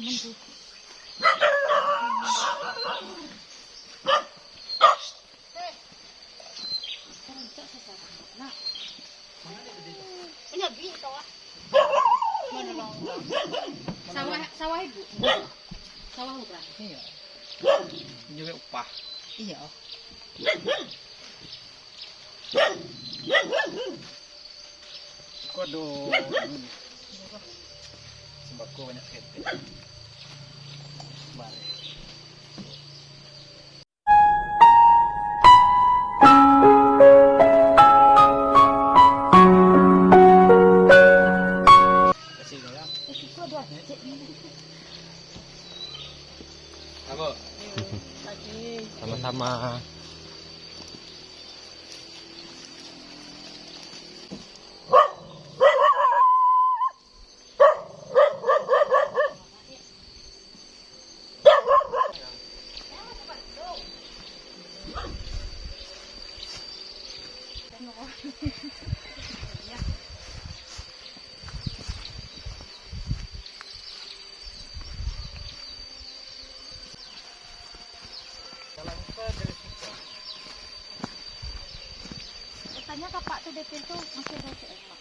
temen tuh. Sawah ibu. Sawah bukan? Iya. Juga upah. Iya. Waduh. Sembako banyak ketek. Bare. Kasih garam. Itu ada cek ini. Apa? Sama-sama. Katanya Pak tuh DP tuh masih ada